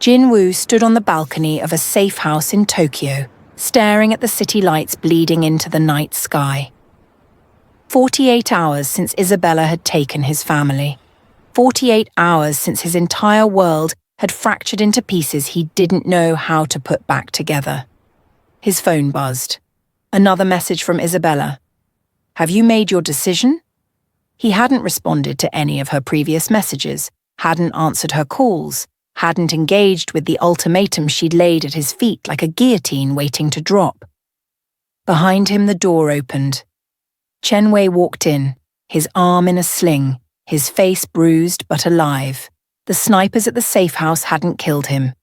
Jin-woo stood on the balcony of a safe house in Tokyo, staring at the city lights bleeding into the night sky. 48 hours since Isabella had taken his family. 48 hours since his entire world had fractured into pieces he didn't know how to put back together. His phone buzzed. Another message from Isabella. "Have you made your decision?" He hadn't responded to any of her previous messages, hadn't answered her calls, hadn't engaged with the ultimatum she'd laid at his feet like a guillotine waiting to drop. Behind him, the door opened. Chen-wei walked in, his arm in a sling, his face bruised but alive. The snipers at the safe house hadn't killed him.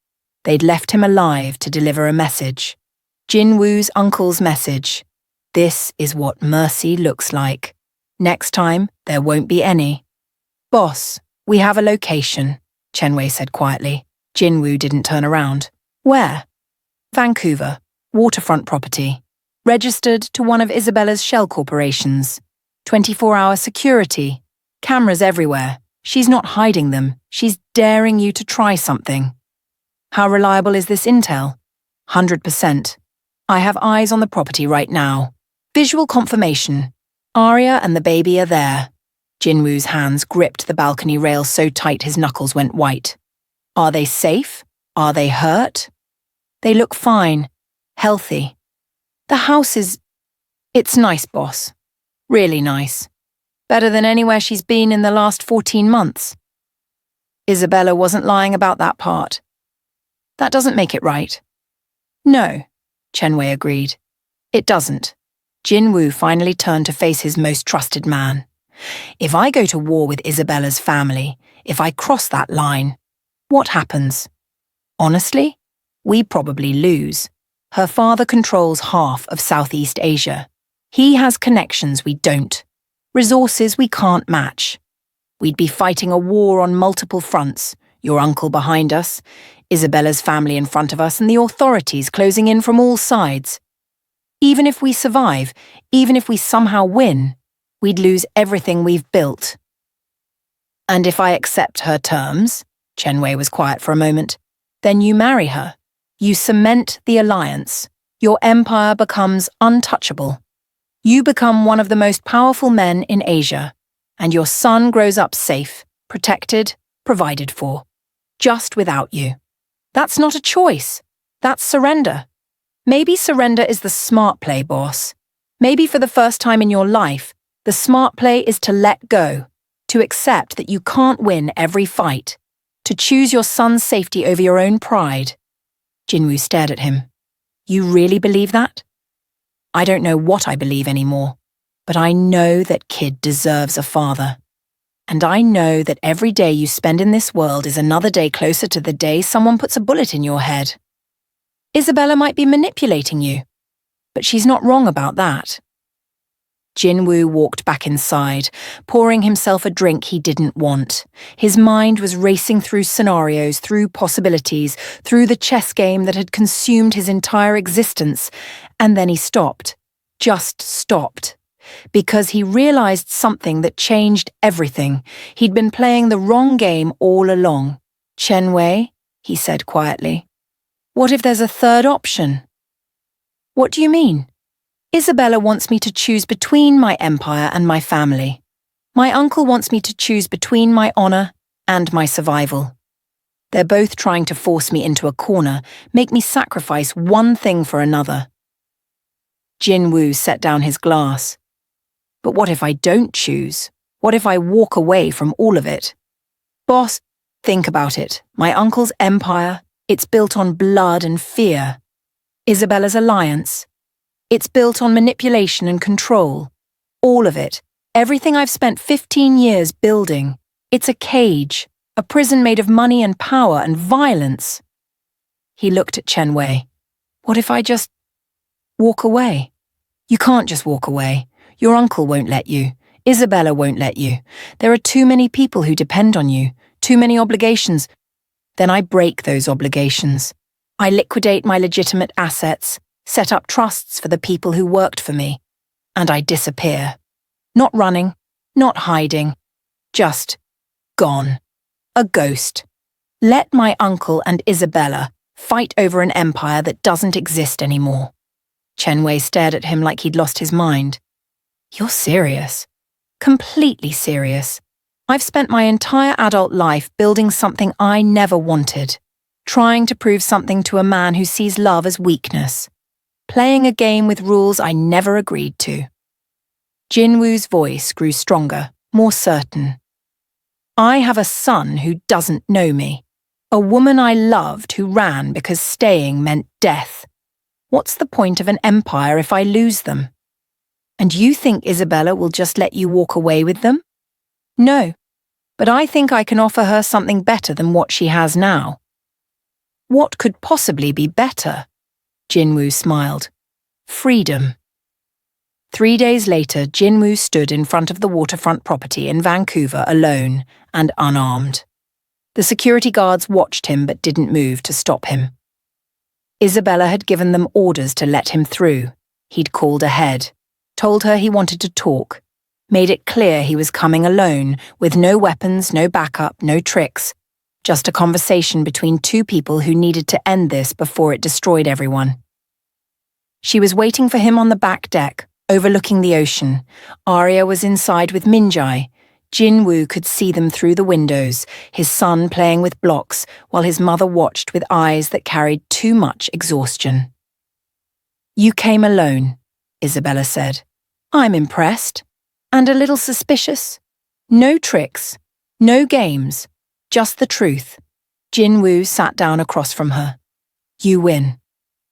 They'd left him alive to deliver a message. Jin-woo's uncle's message. This is what mercy looks like. Next time, there won't be any. "Boss, we have a location," Chen-wei said quietly. Jin-woo didn't turn around. "Where?" "Vancouver. Waterfront property. Registered to one of Isabella's shell corporations. 24-hour security. Cameras everywhere. She's not hiding them. She's daring you to try something." "How reliable is this intel?" 100%. "I have eyes on the property right now. Visual confirmation. Arya and the baby are there." Jin-woo's hands gripped the balcony rail so tight his knuckles went white. "Are they safe? Are they hurt?" "They look fine. Healthy. The house is... It's nice, boss. Really nice. Better than anywhere she's been in the last 14 months. Isabella wasn't lying about that part. That doesn't make it right." "No," Chen-wei agreed. "It doesn't." Jin-woo finally turned to face his most trusted man. "If I go to war with Isabella's family, if I cross that line, what happens? Honestly, we probably lose. Her father controls half of Southeast Asia. He has connections we don't, resources we can't match. We'd be fighting a war on multiple fronts, your uncle behind us, Isabella's family in front of us, and the authorities closing in from all sides. Even if we survive, even if we somehow win, we'd lose everything we've built." "And if I accept her terms," Chen-wei was quiet for a moment, "then you marry her. You cement the alliance. Your empire becomes untouchable. You become one of the most powerful men in Asia, and your son grows up safe, protected, provided for. Just without you. That's not a choice. That's surrender. Maybe surrender is the smart play, boss. Maybe for the first time in your life, the smart play is to let go, to accept that you can't win every fight, to choose your son's safety over your own pride." Jin-woo stared at him. "You really believe that?" "I don't know what I believe anymore, but I know that kid deserves a father. And I know that every day you spend in this world is another day closer to the day someone puts a bullet in your head. Isabella might be manipulating you, but she's not wrong about that." Jin-woo walked back inside, pouring himself a drink he didn't want. His mind was racing through scenarios, through possibilities, through the chess game that had consumed his entire existence, and then he stopped. Just stopped. Because he realized something that changed everything. He'd been playing the wrong game all along. "Chen-wei," he said quietly, "what if there's a third option?" "What do you mean?" "Isabella wants me to choose between my empire and my family. My uncle wants me to choose between my honor and my survival. They're both trying to force me into a corner, make me sacrifice one thing for another." Jin-woo set down his glass. "But what if I don't choose? What if I walk away from all of it?" "Boss, think about it. My uncle's empire, it's built on blood and fear. Isabella's alliance, it's built on manipulation and control. All of it. Everything I've spent 15 years building. It's a cage, a prison made of money and power and violence." He looked at Chen-wei. "What if I just walk away?" "You can't just walk away. Your uncle won't let you. Isabella won't let you. There are too many people who depend on you, too many obligations. Then I break those obligations. I liquidate my legitimate assets, set up trusts for the people who worked for me, and I disappear. Not running, not hiding, just gone. A ghost. Let my uncle and Isabella fight over an empire that doesn't exist anymore. Chen-wei stared at him like he'd lost his mind. You're serious. Completely serious. I've spent my entire adult life building something I never wanted, trying to prove something to a man who sees love as weakness, playing a game with rules I never agreed to. Jin-woo's voice grew stronger, more certain. I have a son who doesn't know me, a woman I loved who ran because staying meant death. What's the point of an empire if I lose them? And you think Isabella will just let you walk away with them? No, but I think I can offer her something better than what she has now. What could possibly be better? Jin-woo smiled. Freedom. 3 days later, Jin-woo stood in front of the waterfront property in Vancouver alone and unarmed. The security guards watched him but didn't move to stop him. Isabella had given them orders to let him through. He'd called ahead, told her he wanted to talk, made it clear he was coming alone, with no weapons, no backup, no tricks, just a conversation between two people who needed to end this before it destroyed everyone. She was waiting for him on the back deck, overlooking the ocean. Arya was inside with Minjai. Jin-woo could see them through the windows, his son playing with blocks, while his mother watched with eyes that carried too much exhaustion. You came alone, Isabella said. I'm impressed. And a little suspicious. No tricks, no games, just the truth. Jin-woo sat down across from her. You win.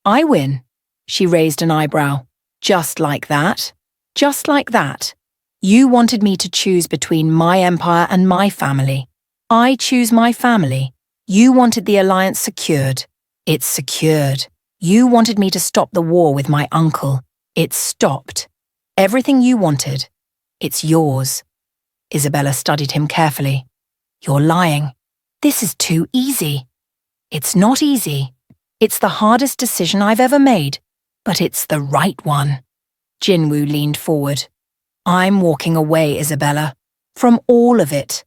I win. She raised an eyebrow. Just like that? Just like that. You wanted me to choose between my empire and my family. I choose my family. You wanted the alliance secured. It's secured. You wanted me to stop the war with my uncle. It's stopped. Everything you wanted. It's yours. Isabella studied him carefully. You're lying. This is too easy. It's not easy. It's the hardest decision I've ever made, but it's the right one. Jin-woo leaned forward. I'm walking away, Isabella. From all of it.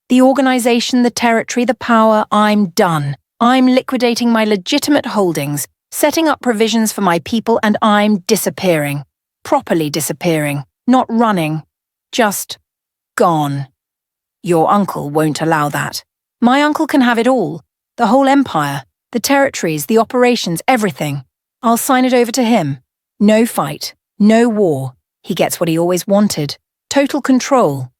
The organization, the territory, the power, I'm done. I'm liquidating my legitimate holdings, setting up provisions for my people, and I'm disappearing. Properly disappearing. Not running. Just gone. Your uncle won't allow that. My uncle can have it all. The whole empire, the territories, the operations, everything. I'll sign it over to him. No fight, no war. He gets what he always wanted. Total control.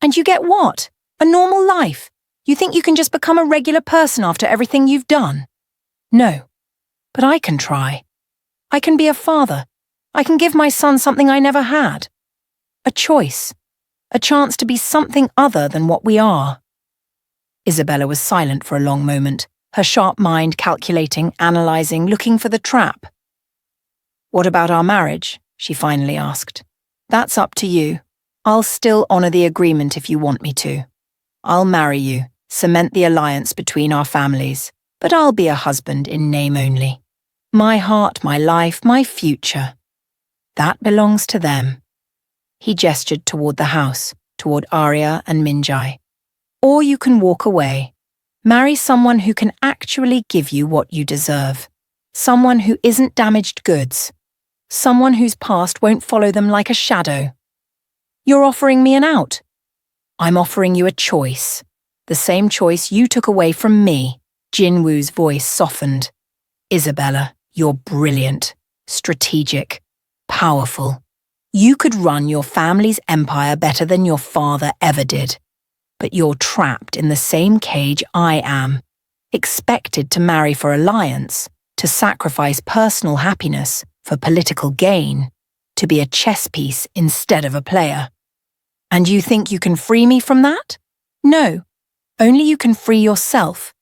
And you get what? A normal life. You think you can just become a regular person after everything you've done? No. But I can try. I can be a father. I can give my son something I never had. A choice. A chance to be something other than what we are. Isabella was silent for a long moment, her sharp mind calculating, analysing, looking for the trap. What about our marriage? She finally asked. That's up to you. I'll still honour the agreement if you want me to. I'll marry you, cement the alliance between our families, but I'll be a husband in name only. My heart, my life, my future. That belongs to them. He gestured toward the house, toward Arya and Minjai. Or you can walk away. Marry someone who can actually give you what you deserve. Someone who isn't damaged goods. Someone whose past won't follow them like a shadow. You're offering me an out. I'm offering you a choice. The same choice you took away from me. Jin-woo's voice softened. Isabella, you're brilliant, strategic, powerful. You could run your family's empire better than your father ever did. But you're trapped in the same cage I am. Expected to marry for alliance, to sacrifice personal happiness for political gain, to be a chess piece instead of a player. And you think you can free me from that? No, only you can free yourself.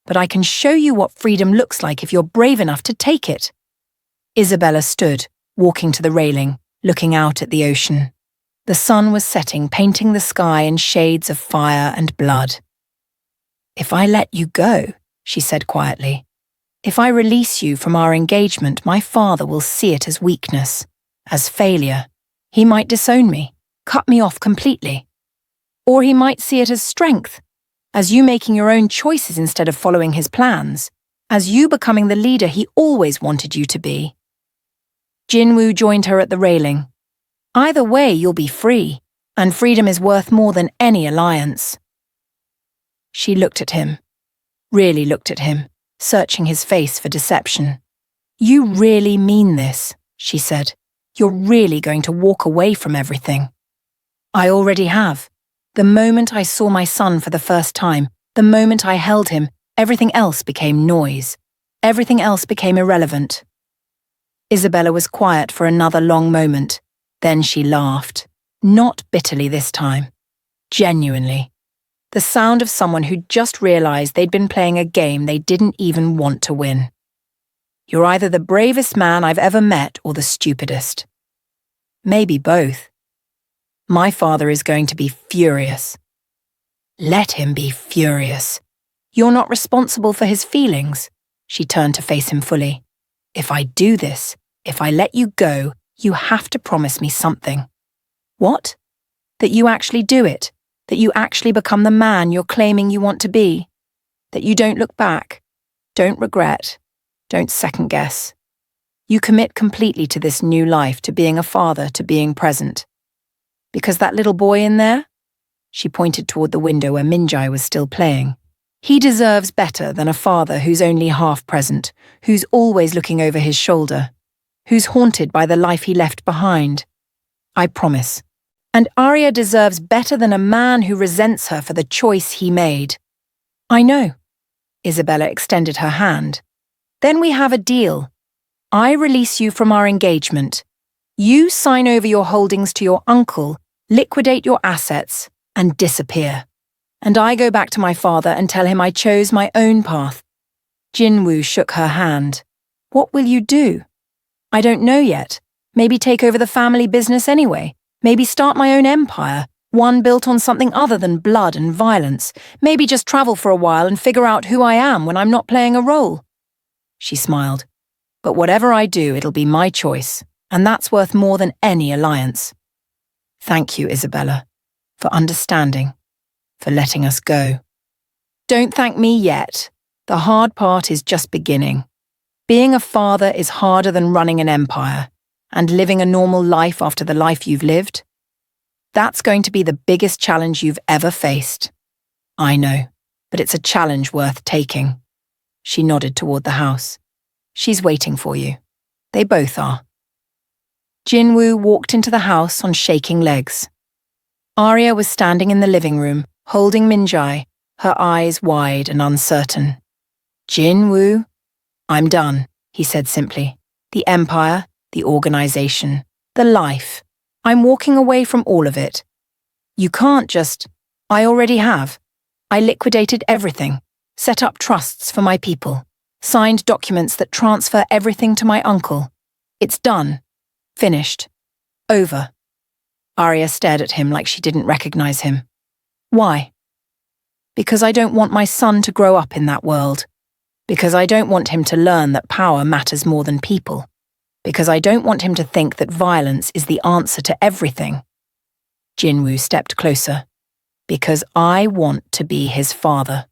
But I can show you what freedom looks like if you're brave enough to take it. Isabella stood, walking to the railing, looking out at the ocean. The sun was setting, painting the sky in shades of fire and blood. If I let you go, she said quietly, if I release you from our engagement, my father will see it as weakness, as failure. He might disown me, cut me off completely. Or he might see it as strength, as you making your own choices instead of following his plans, as you becoming the leader he always wanted you to be. Jin-woo joined her at the railing. Either way, you'll be free, and freedom is worth more than any alliance. She looked at him, really looked at him, searching his face for deception. You really mean this, she said. You're really going to walk away from everything. I already have. The moment I saw my son for the first time, the moment I held him, everything else became noise. Everything else became irrelevant. Isabella was quiet for another long moment. Then she laughed. Not bitterly this time. Genuinely. The sound of someone who'd just realized they'd been playing a game they didn't even want to win. You're either the bravest man I've ever met or the stupidest. Maybe both. My father is going to be furious. Let him be furious. You're not responsible for his feelings. She turned to face him fully. If I do this, if I let you go, you have to promise me something. What? That you actually do it. That you actually become the man you're claiming you want to be. That you don't look back. Don't regret. Don't second guess. You commit completely to this new life, to being a father, to being present. Because that little boy in there? She pointed toward the window where Minjai was still playing. He deserves better than a father who's only half present, who's always looking over his shoulder, who's haunted by the life he left behind. I promise. And Arya deserves better than a man who resents her for the choice he made. I know. Isabella extended her hand. Then we have a deal. I release you from our engagement. You sign over your holdings to your uncle, liquidate your assets, and disappear. And I go back to my father and tell him I chose my own path. Jin-woo shook her hand. What will you do? I don't know yet. Maybe take over the family business anyway. Maybe start my own empire, one built on something other than blood and violence. Maybe just travel for a while and figure out who I am when I'm not playing a role. She smiled. But whatever I do, it'll be my choice, and that's worth more than any alliance. Thank you, Isabella, for understanding, for letting us go. Don't thank me yet. The hard part is just beginning. Being a father is harder than running an empire, and living a normal life after the life you've lived. That's going to be the biggest challenge you've ever faced. I know, but it's a challenge worth taking. She nodded toward the house. She's waiting for you. They both are. Jin-woo walked into the house on shaking legs. Arya was standing in the living room, holding Minjai, her eyes wide and uncertain. Jin-woo? I'm done, he said simply. The empire, the organization, the life. I'm walking away from all of it. You can't just... I already have. I liquidated everything, set up trusts for my people, signed documents that transfer everything to my uncle. It's done. Finished. Over. Arya stared at him like she didn't recognize him. Why? Because I don't want my son to grow up in that world. Because I don't want him to learn that power matters more than people. Because I don't want him to think that violence is the answer to everything. Jin-woo stepped closer. Because I want to be his father.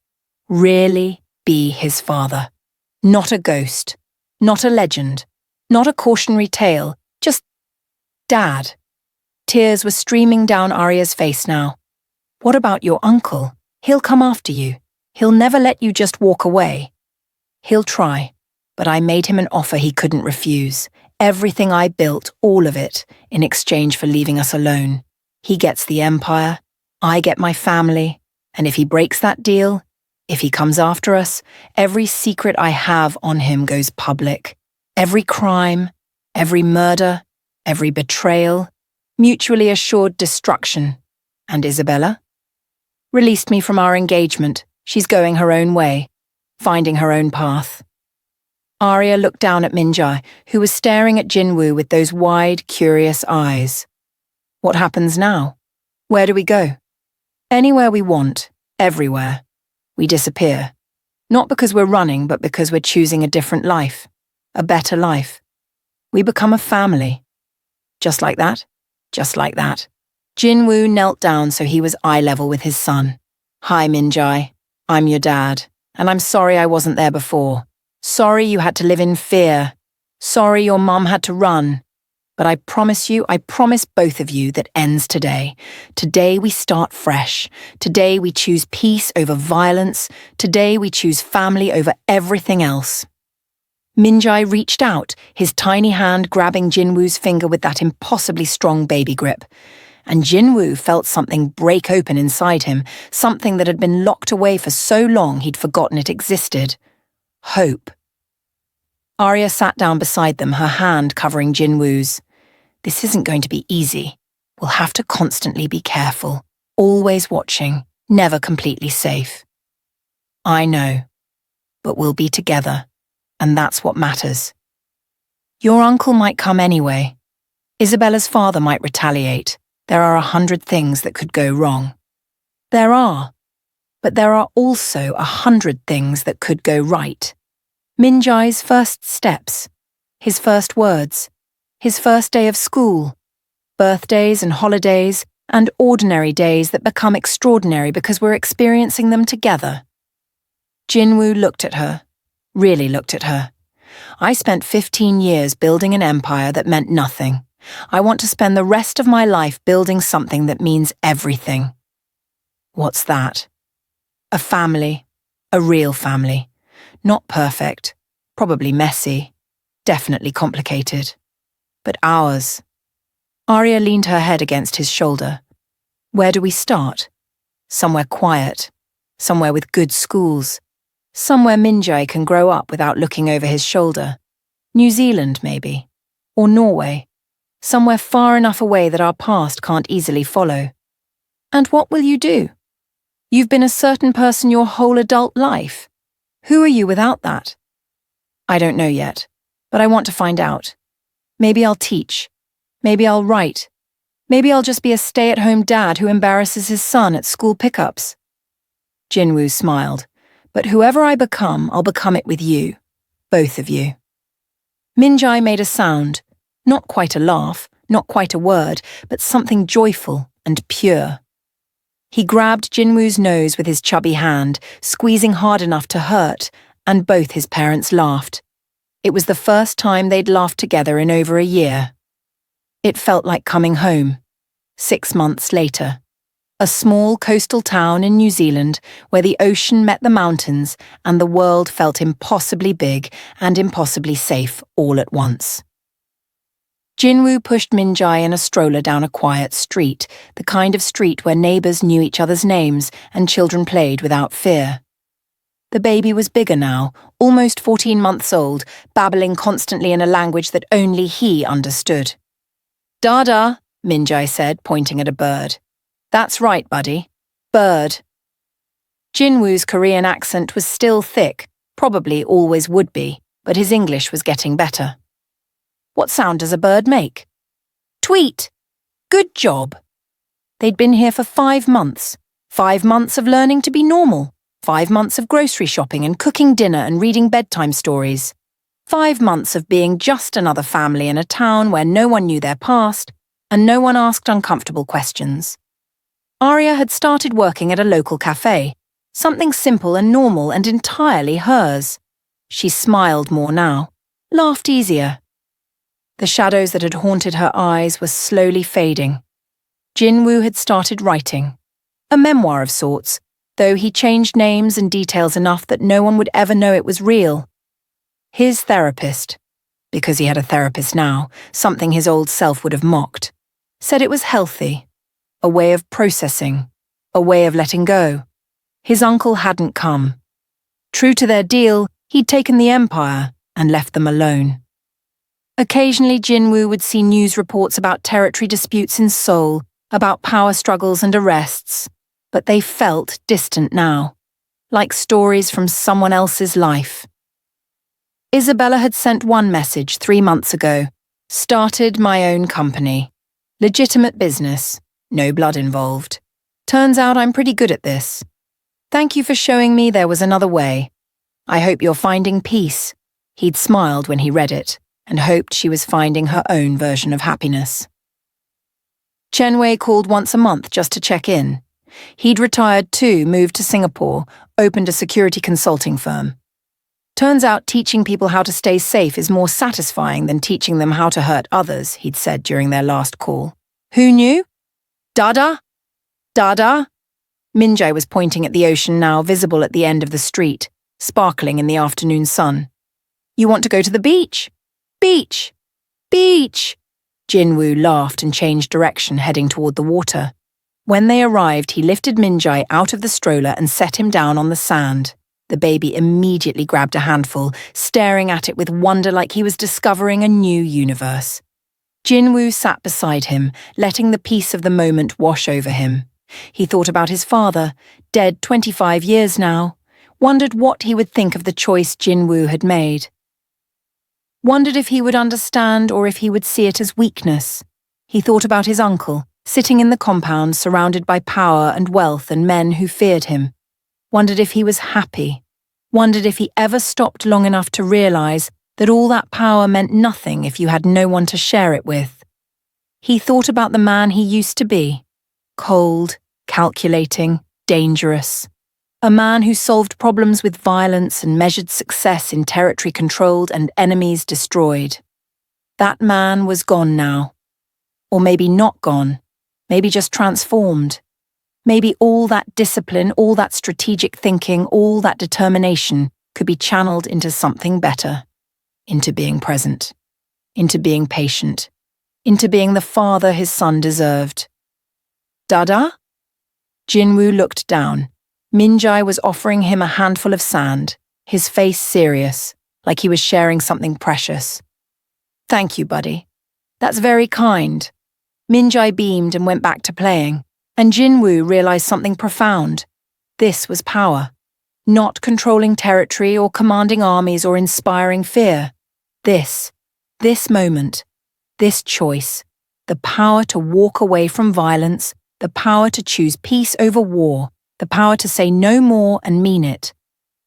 Really be his father. Not a ghost. Not a legend. Not a cautionary tale. Just Dad. Tears were streaming down Arya's face now. What about your uncle? He'll come after you. He'll never let you just walk away. He'll try, but I made him an offer he couldn't refuse. Everything I built, all of it, in exchange for leaving us alone. He gets the empire, I get my family, and if he breaks that deal, if he comes after us, every secret I have on him goes public. Every crime, every murder, every betrayal, mutually assured destruction. And Isabella? Released me from our engagement. She's going her own way, finding her own path. Arya looked down at Minjai, who was staring at Jin-woo with those wide, curious eyes. What happens now? Where do we go? Anywhere we want, everywhere. We disappear. Not because we're running, but because we're choosing a different life, a better life. We become a family. Just like that, just like that. Jin-woo knelt down so he was eye level with his son. Hi, Minjai. I'm your dad, and I'm sorry I wasn't there before. Sorry you had to live in fear. Sorry your mum had to run. But I promise both of you that ends today. Today we start fresh. Today we choose peace over violence. Today we choose family over everything else. Minjai reached out, his tiny hand grabbing Jin-woo's finger with that impossibly strong baby grip. And Jin-woo felt something break open inside him, something that had been locked away for so long he'd forgotten it existed. Hope. Arya sat down beside them, her hand covering Jin-woo's. This isn't going to be easy. We'll have to constantly be careful, always watching, never completely safe. I know, but we'll be together, and that's what matters. Your uncle might come anyway. Isabella's father might retaliate. There are 100 things that could go wrong. There are, but there are also 100 things that could go right. Minjai's first steps, his first words, his first day of school, birthdays and holidays, and ordinary days that become extraordinary because we're experiencing them together. Jin-woo looked at her, really looked at her. I spent 15 years building an empire that meant nothing. I want to spend the rest of my life building something that means everything. What's that? A family, a real family. Not perfect, probably messy, definitely complicated. But ours. Arya leaned her head against his shoulder. Where do we start? Somewhere quiet, somewhere with good schools, somewhere Minjai can grow up without looking over his shoulder. New Zealand, maybe, or Norway, somewhere far enough away that our past can't easily follow. And what will you do? You've been a certain person your whole adult life. Who are you without that? I don't know yet, but I want to find out. Maybe I'll teach. Maybe I'll write. Maybe I'll just be a stay-at-home dad who embarrasses his son at school pickups. Jin-woo smiled. But whoever I become, I'll become it with you. Both of you. Minjai made a sound. Not quite a laugh, not quite a word, but something joyful and pure. He grabbed Jin-woo's nose with his chubby hand, squeezing hard enough to hurt, and both his parents laughed. It was the first time they'd laughed together in over a year. It felt like coming home. 6 months later. A small coastal town in New Zealand where the ocean met the mountains and the world felt impossibly big and impossibly safe all at once. Jin-woo pushed Minjai in a stroller down a quiet street, the kind of street where neighbours knew each other's names and children played without fear. The baby was bigger now, almost 14 months old, babbling constantly in a language that only he understood. Dada, Minjai said, pointing at a bird. That's right, buddy. Bird. Jin-woo's Korean accent was still thick, probably always would be, but his English was getting better. What sound does a bird make? Tweet. Good job. They'd been here for 5 months. 5 months of learning to be normal. 5 months of grocery shopping and cooking dinner and reading bedtime stories. 5 months of being just another family in a town where no one knew their past and no one asked uncomfortable questions. Arya had started working at a local cafe, something simple and normal and entirely hers. She smiled more now, laughed easier. The shadows that had haunted her eyes were slowly fading. Jin-woo had started writing. A memoir of sorts, though he changed names and details enough that no one would ever know it was real. His therapist, because he had a therapist now, something his old self would have mocked, said it was healthy, a way of processing, a way of letting go. His uncle hadn't come. True to their deal, he'd taken the empire and left them alone. Occasionally Jin-woo would see news reports about territory disputes in Seoul, about power struggles and arrests, but they felt distant now, like stories from someone else's life. Isabella had sent one message 3 months ago. Started my own company. Legitimate business. No blood involved. Turns out I'm pretty good at this. Thank you for showing me there was another way. I hope you're finding peace. He'd smiled when he read it, and hoped she was finding her own version of happiness. Chen-wei called once a month just to check in. He'd retired too, moved to Singapore, opened a security consulting firm. Turns out teaching people how to stay safe is more satisfying than teaching them how to hurt others, he'd said during their last call. Who knew? Dada? Dada? Minjae was pointing at the ocean now, visible at the end of the street, sparkling in the afternoon sun. You want to go to the beach? Beach! Beach! Jin-woo laughed and changed direction, heading toward the water. When they arrived, he lifted Minjae out of the stroller and set him down on the sand. The baby immediately grabbed a handful, staring at it with wonder like he was discovering a new universe. Jin-woo sat beside him, letting the peace of the moment wash over him. He thought about his father, dead 25 years now, wondered what he would think of the choice Jin-woo had made. Wondered if he would understand or if he would see it as weakness. He thought about his uncle, sitting in the compound surrounded by power and wealth and men who feared him. Wondered if he was happy. Wondered if he ever stopped long enough to realize that all that power meant nothing if you had no one to share it with. He thought about the man he used to be. Cold, calculating, dangerous. A man who solved problems with violence and measured success in territory controlled and enemies destroyed. That man was gone now. Or maybe not gone. Maybe just transformed. Maybe all that discipline, all that strategic thinking, all that determination could be channeled into something better. Into being present. Into being patient. Into being the father his son deserved. Dada? Jin-woo looked down. Minjae was offering him a handful of sand, his face serious, like he was sharing something precious. Thank you, buddy. That's very kind. Minjae beamed and went back to playing, and Jin-woo realized something profound. This was power. Not controlling territory or commanding armies or inspiring fear. This moment, this choice, the power to walk away from violence, the power to choose peace over war, the power to say no more and mean it,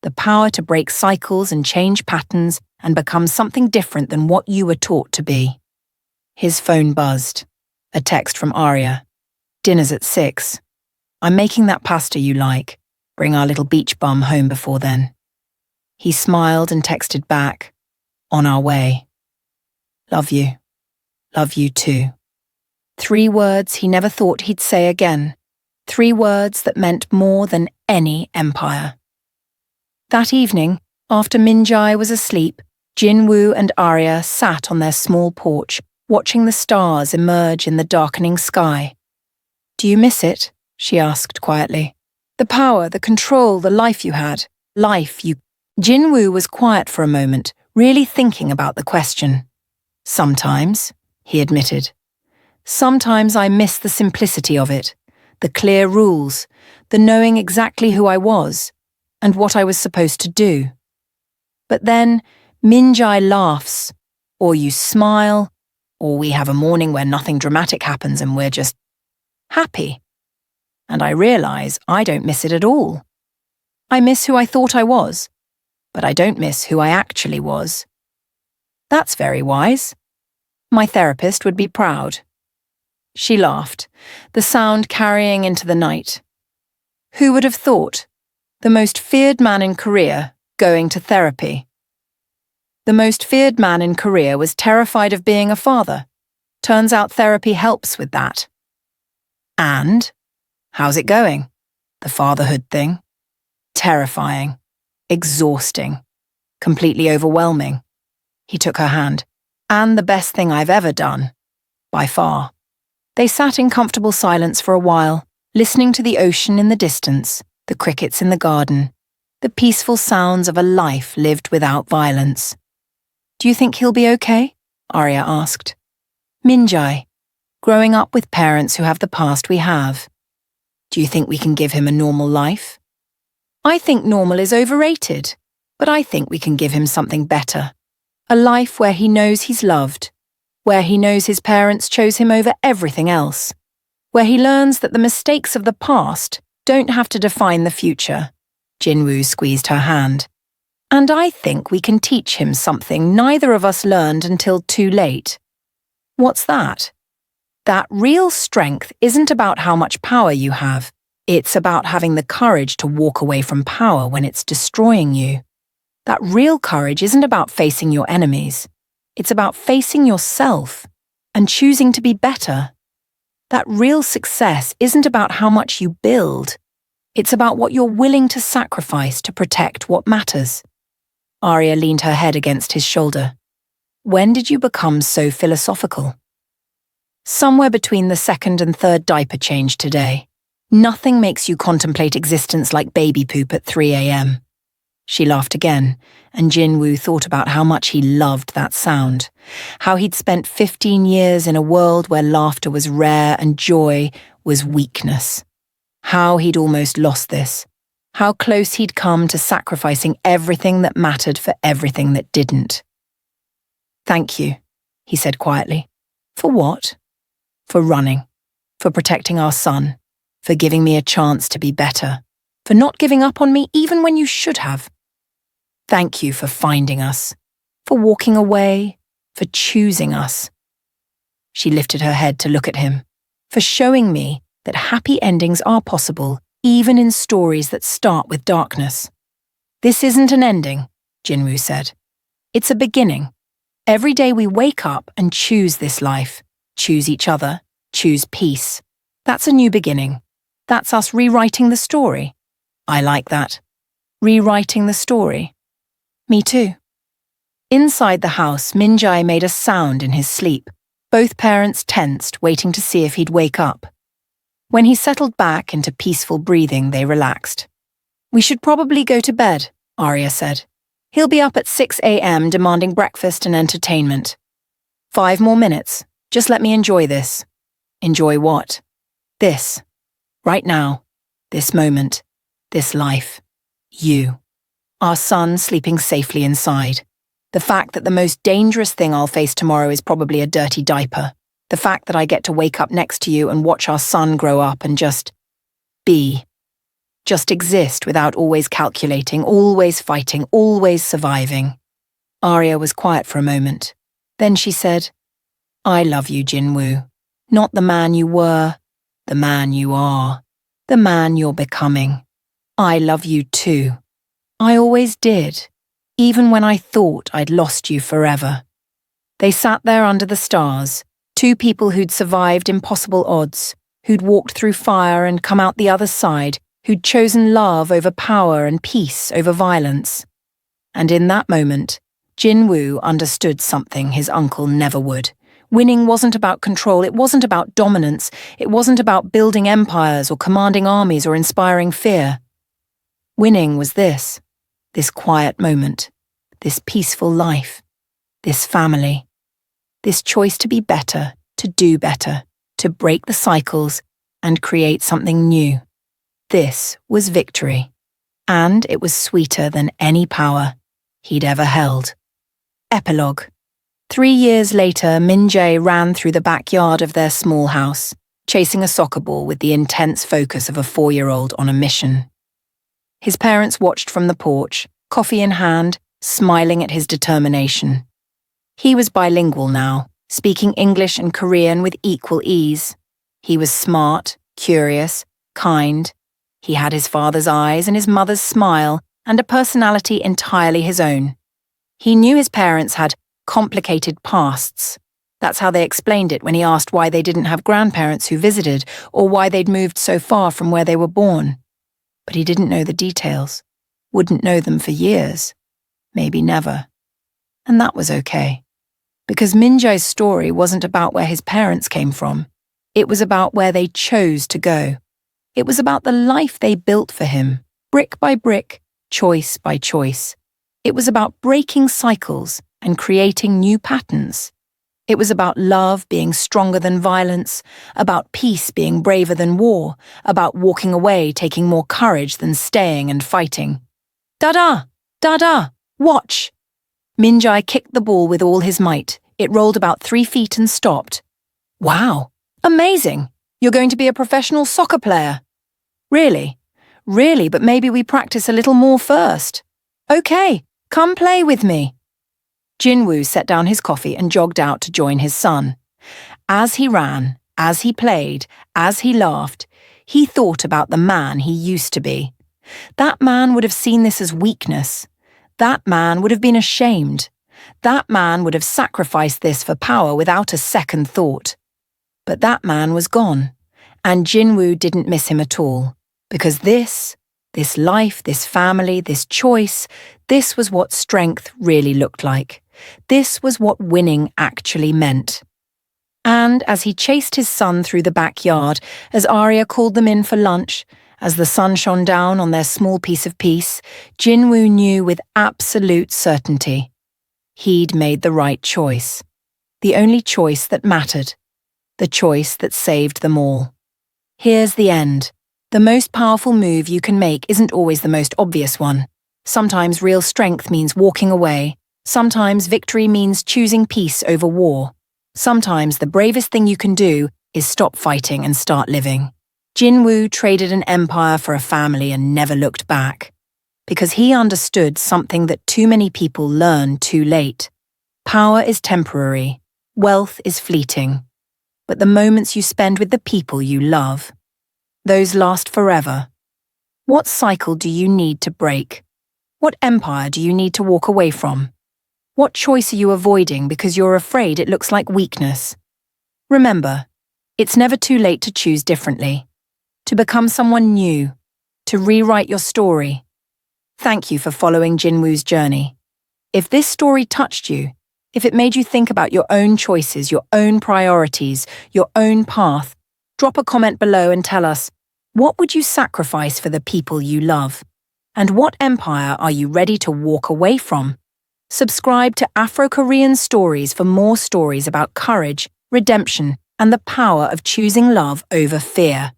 the power to break cycles and change patterns and become something different than what you were taught to be. His phone buzzed. A text from Arya. Dinner's at 6. I'm making that pasta you like. Bring our little beach bum home before then. He smiled and texted back. On our way. Love you. Love you too. 3 words he never thought he'd say again. 3 words that meant more than any empire. That evening, after Minjae was asleep, Jin-woo and Arya sat on their small porch, watching the stars emerge in the darkening sky. Do you miss it? She asked quietly. The power, the control, the life you had. Jin-woo was quiet for a moment, really thinking about the question. Sometimes, he admitted. Sometimes I miss the simplicity of it. The clear rules, the knowing exactly who I was, and what I was supposed to do. But then, Minjae laughs, or you smile, or we have a morning where nothing dramatic happens and we're just happy. And I realize I don't miss it at all. I miss who I thought I was, but I don't miss who I actually was. That's very wise. My therapist would be proud. She laughed, the sound carrying into the night. Who would have thought? The most feared man in Korea going to therapy. The most feared man in Korea was terrified of being a father. Turns out therapy helps with that. And? How's it going? The fatherhood thing? Terrifying. Exhausting. Completely overwhelming. He took her hand. And the best thing I've ever done. By far. They sat in comfortable silence for a while, listening to the ocean in the distance, the crickets in the garden, the peaceful sounds of a life lived without violence. Do you think he'll be okay? Arya asked. Minjae, growing up with parents who have the past we have. Do you think we can give him a normal life? I think normal is overrated, but I think we can give him something better. A life where he knows he's loved, where he knows his parents chose him over everything else, where he learns that the mistakes of the past don't have to define the future. Jin-woo squeezed her hand. And I think we can teach him something neither of us learned until too late. What's that? That real strength isn't about how much power you have, It's about having the courage to walk away from power when it's destroying you. That real courage isn't about facing your enemies. It's about facing yourself and choosing to be better. That real success isn't about how much you build. It's about what you're willing to sacrifice to protect what matters. Arya leaned her head against his shoulder. When did you become so philosophical? Somewhere between the second and third diaper change today. Nothing makes you contemplate existence like baby poop at 3 a.m. She laughed again, and Jin-woo thought about how much he loved that sound, how he'd spent 15 years in a world where laughter was rare and joy was weakness. How he'd almost lost this, how close he'd come to sacrificing everything that mattered for everything that didn't. Thank you, he said quietly. For what? For running, for protecting our son, for giving me a chance to be better, for not giving up on me even when you should have. Thank you for finding us, for walking away, for choosing us. She lifted her head to look at him, for showing me that happy endings are possible, even in stories that start with darkness. This isn't an ending, Jin-woo said. It's a beginning. Every day we wake up and choose this life, choose each other, choose peace. That's a new beginning. That's us rewriting the story. I like that. Rewriting the story. Me too. Inside the house, Min-jae made a sound in his sleep. Both parents tensed, waiting to see if he'd wake up. When he settled back into peaceful breathing, they relaxed. We should probably go to bed, Arya said. He'll be up at 6 a.m. demanding breakfast and entertainment. 5 more minutes. Just let me enjoy this. Enjoy what? This. Right now. This moment. This life. You. Our son sleeping safely inside. The fact that the most dangerous thing I'll face tomorrow is probably a dirty diaper. The fact that I get to wake up next to you and watch our son grow up and just be. Just exist without always calculating, always fighting, always surviving. Arya was quiet for a moment. Then she said, I love you, Jin-woo. Not the man you were, the man you are, the man you're becoming. I love you too. I always did, even when I thought I'd lost you forever. They sat there under the stars, two people who'd survived impossible odds, who'd walked through fire and come out the other side, who'd chosen love over power and peace over violence. And in that moment, Jin-woo understood something his uncle never would. Winning wasn't about control, it wasn't about dominance, it wasn't about building empires or commanding armies or inspiring fear. Winning was this quiet moment, this peaceful life, this family, this choice to be better, to do better, to break the cycles and create something new. This was victory, and it was sweeter than any power he'd ever held. Epilogue. 3 years later, Min-jae ran through the backyard of their small house, chasing a soccer ball with the intense focus of a 4-year-old on a mission. His parents watched from the porch, coffee in hand, smiling at his determination. He was bilingual now, speaking English and Korean with equal ease. He was smart, curious, kind. He had his father's eyes and his mother's smile, and a personality entirely his own. He knew his parents had complicated pasts. That's how they explained it when he asked why they didn't have grandparents who visited, or why they'd moved so far from where they were born. But he didn't know the details, wouldn't know them for years, maybe never. And that was okay, because Min-jae's story wasn't about where his parents came from. It was about where they chose to go. It was about the life they built for him, brick by brick, choice by choice. It was about breaking cycles and creating new patterns. It was about love being stronger than violence, about peace being braver than war, about walking away taking more courage than staying and fighting. Dada! Dada! Watch! Min-jae kicked the ball with all his might. It rolled about 3 feet and stopped. Wow! Amazing! You're going to be a professional soccer player. Really? Really, but maybe we practice a little more first. Okay, come play with me. Jin-woo set down his coffee and jogged out to join his son. As he ran, as he played, as he laughed, He thought about the man he used to be. That man would have seen this as weakness. That man would have been ashamed. That man would have sacrificed this for power without a second thought. But that man was gone, and Jin-woo didn't miss him at all, because this life, this family, this choice, this was what strength really looked like. This was what winning actually meant. And as he chased his son through the backyard, as Arya called them in for lunch, as the sun shone down on their small piece of peace, Jin-woo knew with absolute certainty. He'd made the right choice. The only choice that mattered. The choice that saved them all. Here's the end. The most powerful move you can make isn't always the most obvious one. Sometimes real strength means walking away. Sometimes victory means choosing peace over war. Sometimes the bravest thing you can do is stop fighting and start living. Jin-woo traded an empire for a family and never looked back. Because he understood something that too many people learn too late. Power is temporary. Wealth is fleeting. But the moments you spend with the people you love, those last forever. What cycle do you need to break? What empire do you need to walk away from? What choice are you avoiding because you're afraid it looks like weakness? Remember, it's never too late to choose differently, to become someone new, to rewrite your story. Thank you for following Jin-woo's journey. If this story touched you, if it made you think about your own choices, your own priorities, your own path, drop a comment below and tell us, what would you sacrifice for the people you love? And what empire are you ready to walk away from? Subscribe to Afro-Korean Stories for more stories about courage, redemption, and the power of choosing love over fear.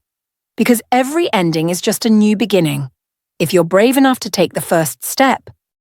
Because every ending is just a new beginning. If you're brave enough to take the first step,